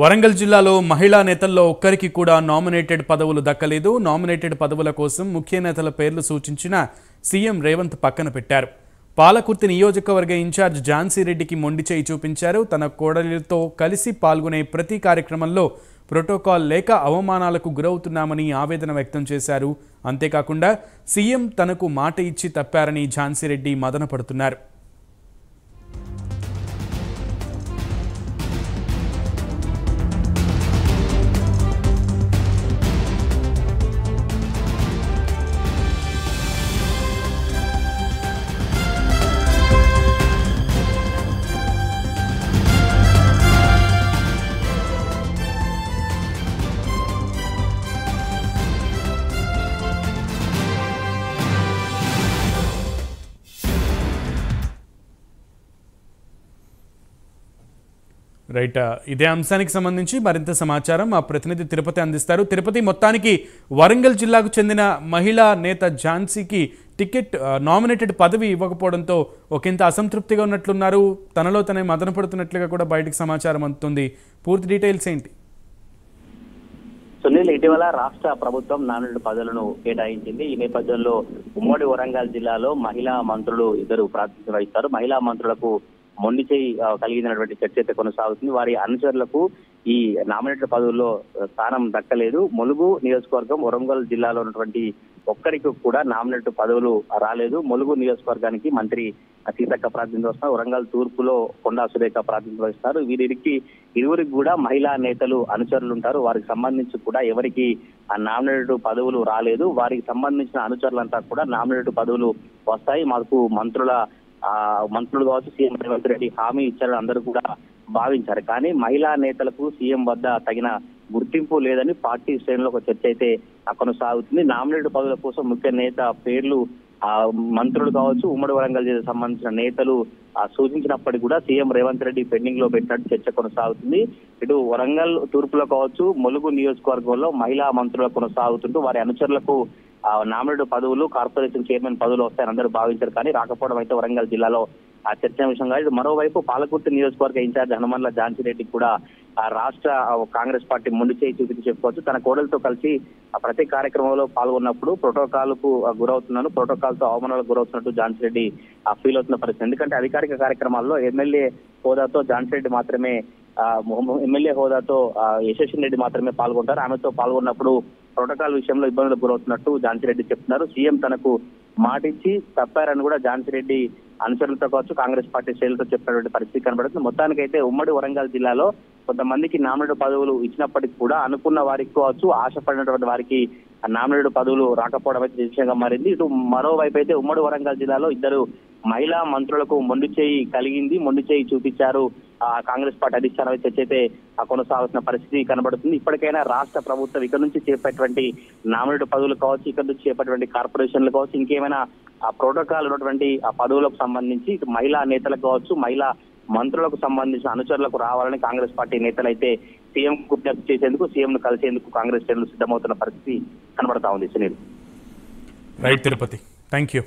వరంగల్ జిల్లాలో మహిళా నేతల్లో ఒక్కరికి కూడా నామినేటెడ్ పదవులు దక్కలేదు. నామినేటెడ్ పదవుల కోసం ముఖ్య నేతల పేర్లు సూచించిన సీఎం రేవంత్ పక్కన పెట్టారు. పాలకుర్తి నియోజకవర్గ ఇన్ఛార్జ్ ఝాన్సీ రెడ్డికి మొండి చేయి చూపించారు. తన కోడలితో కలిసి పాల్గొనే ప్రతి కార్యక్రమంలో ప్రోటోకాల్ లేక అవమానాలకు గురవుతున్నామని ఆవేదన వ్యక్తం చేశారు. అంతేకాకుండా సీఎం తనకు మాట ఇచ్చి తప్పారని ఝాన్సీ రెడ్డి మదనపడుతున్నారు. రైట్, ఇదే అంశానికి సంబంధించి మరింత సమాచారం మా ప్రతినిధి తిరుపతి అందిస్తారు. తిరుపతి, మొత్తానికి వరంగల్ జిల్లాకు చెందిన మహిళా నేత ఝాన్సీకి టికెట్ నామినేటెడ్ పదవి ఇవ్వకపోవడంతో ఒకంత అసంతృప్తిగా ఉన్నట్లున్నారు. తనలో తనే మదన పడుతున్నట్లుగా కూడా బయటకు సమాచారం అందుతుంది. పూర్తి డీటెయిల్స్ ఏంటి? సునీల్, ఇటీవల రాష్ట్ర ప్రభుత్వం నామినేటెడ్ పదవులను కేటాయించింది. ఈ నేపథ్యంలో ఉమ్మడి వరంగల్ జిల్లాలో మహిళా మంత్రులు ఇద్దరు ప్రాతినిధ్యం వహిస్తారు. మహిళా మంత్రులకు మొండి చేయి కలిగినటువంటి చర్చ అయితే కొనసాగుతుంది. వారి అనుచరులకు ఈ నామినేటెడ్ పదవుల్లో స్థానం దక్కలేదు. ములుగు నియోజకవర్గం వరంగల్ జిల్లాలో ఉన్నటువంటి ఒక్కరికి కూడా నామినేటెడ్ పదవులు రాలేదు. ములుగు నియోజకవర్గానికి మంత్రి సీతక్క ప్రాతినిధ్యం వస్తున్నారు. వరంగల్ తూర్పులో కొండా సురేఖ ప్రాతినిధ్యం వహిస్తారు. ఇరువురికి కూడా మహిళా నేతలు అనుచరులు ఉంటారు. వారికి సంబంధించి కూడా ఎవరికి ఆ నామినేటెడ్ పదవులు రాలేదు. వారికి సంబంధించిన అనుచరులంతా కూడా నామినేటెడ్ పదవులు వస్తాయి, మాకు మంత్రులు కావచ్చు సీఎం రేవంత్ రెడ్డి హామీ ఇచ్చారని అందరూ కూడా భావించారు. కానీ మహిళా నేతలకు సీఎం వద్ద తగిన గుర్తింపు లేదని పార్టీ శ్రేణులో ఒక చర్చ అయితే కొనసాగుతుంది. నామినేటెడ్ పదవుల కోసం ముఖ్య నేత పేర్లు మంత్రులు కావచ్చు, ఉమ్మడి వరంగల్ జిల్లాకు సంబంధించిన నేతలు సూచించినప్పటికీ కూడా సీఎం రేవంత్ రెడ్డి పెండింగ్ లో పెట్టినట్టు చర్చ కొనసాగుతుంది. ఇటు వరంగల్ తూర్పులో కావచ్చు, ములుగు నియోజకవర్గంలో మహిళా మంత్రులు కొనసాగుతుంటూ వారి అనుచరులకు నామినేటెడ్ పదవులు, కార్పొరేషన్ చైర్మన్ పదవులు వస్తాయని అందరూ భావించారు. కానీ రాకపోవడం అయితే వరంగల్ జిల్లాలో చర్చాంశంగా. మరోవైపు పాలకుర్తి నియోజకవర్గ ఇన్ఛార్జ్ హనుమన్ల ఝాన్సీ రెడ్డి కూడా రాష్ట్ర కాంగ్రెస్ పార్టీ మొండి చేయి చూపించి చెప్పుకోవచ్చు. తన కోడలతో కలిసి ప్రతి కార్యక్రమంలో పాల్గొన్నప్పుడు ప్రోటోకాల్ కు గురవుతున్నాను, ప్రోటోకాల్ తో అవమానాలకు గురవుతున్నట్టు ఝాన్సీ రెడ్డి ఫీల్ అవుతున్న పరిస్థితి. ఎందుకంటే అధికారిక కార్యక్రమాల్లో ఎమ్మెల్యే హోదాతో ఝాన్సీ రెడ్డి మాత్రమే యశస్విని రెడ్డి మాత్రమే పాల్గొంటారు. ఆమెతో పాల్గొన్నప్పుడు ప్రోటోకాల్ విషయంలో ఇబ్బందులకు గురవుతున్నట్టు ఝాన్సీ రెడ్డి చెప్తున్నారు. సీఎం తనకు మాటిచ్చి తప్పారని కూడా ఝాన్సీ రెడ్డి అనుచరులతో కావచ్చు, కాంగ్రెస్ పార్టీ శ్రేణులతో చెప్పినటువంటి పరిస్థితి కనబడుతుంది. మొత్తానికైతే ఉమ్మడి వరంగల్ జిల్లాలో కొంతమందికి నామినేటెడ్ పదవులు ఇచ్చినప్పటికీ కూడా అనుకున్న వారికి కావచ్చు, ఆశపడినటువంటి వారికి నామినేటెడ్ పదవులు రాకపోవడం అయితే విషయంగా మారింది. ఇటు మరోవైపు అయితే ఉమ్మడి వరంగల్ జిల్లాలో ఇద్దరు మహిళా మంత్రులకు మొండి చేయి కలిగింది, మొండి చేయి చూపించారు కాంగ్రెస్ పార్టీ అధిష్టానం చర్చ అయితే కొనసాగుతున్న పరిస్థితి కనబడుతుంది. ఇప్పటికైనా రాష్ట్ర ప్రభుత్వం ఇక్కడ నుంచి చేపట్టేటువంటి నామినేటెడ్ పదవులు కావచ్చు, ఇక్కడ నుంచి చేపట్టేటువంటి కార్పొరేషన్లు కావచ్చు, ఇంకేమైనా ప్రోటోకాల్ ఉన్నటువంటి ఆ పదవులకు సంబంధించి ఇటు మహిళా నేతలకు కావచ్చు, మహిళా మంత్రులకు సంబంధించిన అనుచరులకు రావాలని కాంగ్రెస్ పార్టీ నేతలు అయితే సీఎం విజ్ఞప్తి చేసేందుకు, సీఎం ను కలిసేందుకు కాంగ్రెస్ శ్రేణులు సిద్ధమవుతున్న పరిస్థితి కనబడతా ఉంది. Sunil. Right Tirupati, thank you.